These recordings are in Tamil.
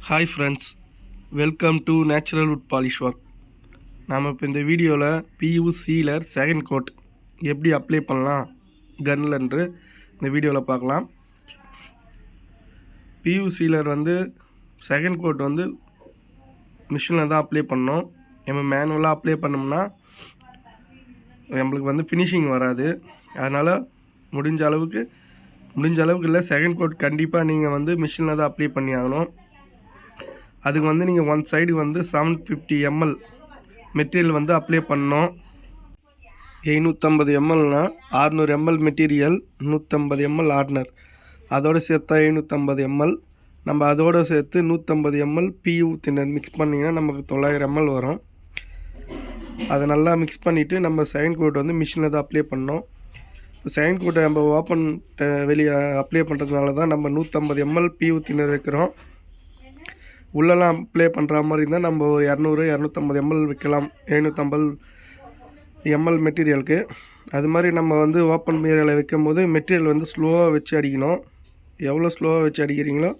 Hi friends, welcome to natural would polish work. நாம் இப்போ இந்த வீடியோவில் PU சீலர் செகண்ட் கோட் எப்படி அப்ளை பண்ணலாம் கன்னில்ன்று இந்த வீடியோவில் பார்க்கலாம். PU சீலர் செகண்ட் கோட் மிஷினில் தான் அப்ளை பண்ணோம். நம்ம மேனுவலாக அப்ளை பண்ணோம்னா நம்மளுக்கு ஃபினிஷிங் வராது. அதனால் முடிஞ்ச அளவுக்கு இல்லை, செகண்ட் கோட் கண்டிப்பாக நீங்கள் மிஷினில் தான் அப்ளை பண்ணி ஆகணும். அதுக்கு நீங்கள் one side 750 ml material apply பண்ணோம். 750 mlனா 600 ml மெட்டீரியல், 150 ml ஆர்டினர், அதோடு சேர்த்தா 750 ml. நம்ம அதோடு சேர்த்து 150 ml PU தின்னர் மிக்ஸ் பண்ணிங்கன்னா நமக்கு 900 ml வரும். அதை நல்லா மிக்ஸ் பண்ணிவிட்டு நம்ம செகண்ட் கோட் மிஷினில் தான் அப்ளை பண்ணோம். செகண்ட் கோட்டை நம்ம ஓப்பன் வெளியே அப்ளை பண்ணுறதுனால தான் நம்ம 150 ml PU தின்னர் வைக்கிறோம். உள்ளெல்லாம் அப்ளை பண்ணுற மாதிரி இருந்தால் நம்ம ஒரு 200-250 ml வைக்கலாம் 750 ml மெட்டீரியலுக்கு. அது மாதிரி நம்ம ஓப்பன் ஏரியாவில் வைக்கும் போது மெட்டீரியல் ஸ்லோவாக வச்சு அடிக்கணும். எவ்வளோ ஸ்லோவாக வச்சு அடிக்கிறீங்களோ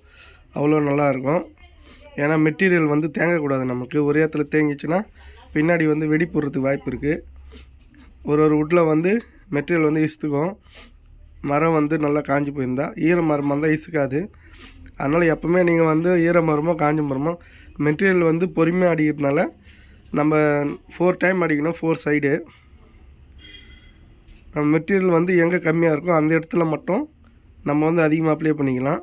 அவ்வளோ நல்லாயிருக்கும். ஏன்னா மெட்டீரியல் தேங்கக்கூடாது. நமக்கு ஒரே இடத்துல தேங்கிச்சுன்னா பின்னாடி வெடி போடுறதுக்கு வாய்ப்பு இருக்குது. ஒரு வுட்டில் மெட்டீரியல் இசுத்துக்கும். மரம் நல்லா காஞ்சி போயிருந்தால், ஈர மரமாக இருந்தால் இசுக்காது. அதனால் எப்போவுமே நீங்கள் ஈர மரமோ காஞ்ச மரமோ மெட்டீரியல் பொறுமையாக அடிக்கிறதுனால நம்ம 4 டைம் அடிக்கணும். 4 சைடு நம்ம மெட்டீரியல் எங்கே கம்மியாக இருக்கோ அந்த இடத்துல மட்டும் நம்ம அதிகமாக அப்ளை பண்ணிக்கலாம்.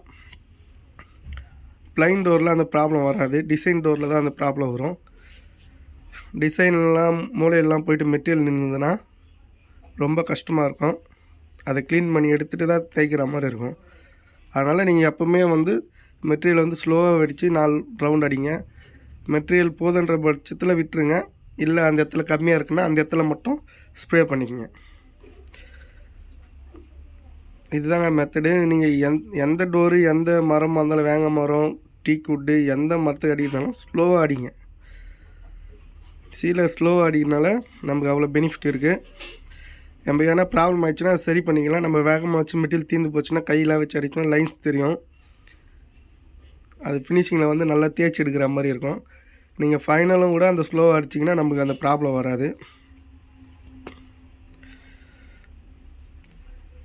ப்ளைன் டோரில் அந்த ப்ராப்ளம் வராது. டிசைன் டோரில் தான் அந்த ப்ராப்ளம் வரும். டிசைன்லாம் மூலையெல்லாம் போய்ட்டு மெட்டீரியல் நின்றுதுன்னா ரொம்ப கஷ்டமாக இருக்கும். அதை க்ளீன் பண்ணி எடுத்துகிட்டு தான் தைக்கிற மாதிரி இருக்கும். அதனால் நீங்கள் எப்போவுமே மெட்டீரியல் ஸ்லோவாக வெடித்து 4 ரவுண்ட் அடிங்க. மெட்டீரியல் போதுன்ற பட்சத்தில் விட்டுருங்க. இல்லை அந்த இடத்துல கம்மியாக இருக்குன்னா அந்த இடத்துல மட்டும் ஸ்ப்ரே பண்ணிக்கோங்க. இதுதாங்க மெத்தடு. நீங்கள் எந்த டோரு, எந்த மரம் இருந்தாலும், வேங்க மரம், டீக் வுட்டு, எந்த மரத்துக்கு அடிக்கிறதாலும் ஸ்லோவாக அடிங்க. சீலர் ஸ்லோவாக அடிக்கிறதுனால நமக்கு அவ்வளோ பெனிஃபிட் இருக்குது. நம்ம ஏன்னா ப்ராப்ளம் ஆயிடுச்சுன்னா சரி பண்ணிக்கலாம். நம்ம வேகமாக வச்சு மெட்டீரியல் தீர்ந்து போச்சுன்னா கையெல்லாம் வச்சு அடிச்சோன்னா லைன்ஸ் தெரியும். அது ஃபினிஷிங்கில் நல்லா தேய்ச்சி எடுக்கிற மாதிரி இருக்கும். நீங்கள் ஃபைனலும் கூட அந்த ஸ்லோவாக அடிச்சிங்கன்னா நமக்கு அந்த ப்ராப்ளம் வராது.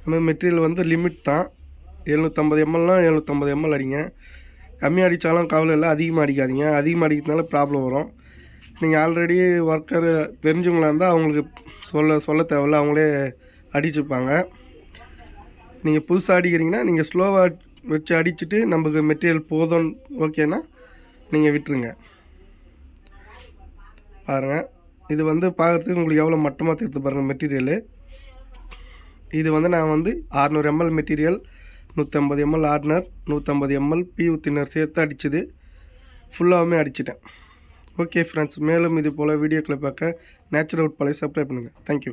நம்ம மெட்டீரியல் லிமிட் தான். 750 mlனா 750 ml அடிங்க. கம்மியாக அடித்தாலும் கவலை இல்லை, அதிகமாக அடிக்காதீங்க. அதிகமாக அடிக்கிறதுனால ப்ராப்ளம் வரும். நீங்கள் ஆல்ரெடி ஒர்க்கர் தெரிஞ்சவங்களா இருந்தால் அவங்களுக்கு சொல்ல தேவையில்ல, அவங்களே அடிச்சுப்பாங்க. நீங்கள் புதுசாக அடிக்கிறீங்கன்னா நீங்கள் ஸ்லோவாக வச்சு அடிச்சுட்டு நமக்கு மெட்டீரியல் போதும் ஓகேனா நீங்கள் விட்டுருங்க. பாருங்கள், இது பார்க்குறதுக்கு உங்களுக்கு எவ்வளோ மட்டமாக தெரியுது பாருங்கள் மெட்டீரியலு. இது நான் 600 ml material, 150 ml ஆர்டினர், 150 ml PU thinner சேர்த்து அடிச்சுது. ஃபுல்லாகவுமே அடிச்சிட்டேன். ஓகே ஃப்ரெண்ட்ஸ், மேலும் இது போல் வீடியோக்களை பார்க்க நேச்சுரல் வுட் பாலிஷ் சப்ஸ்கிரைப் பண்ணுங்கள். தேங்க்யூ.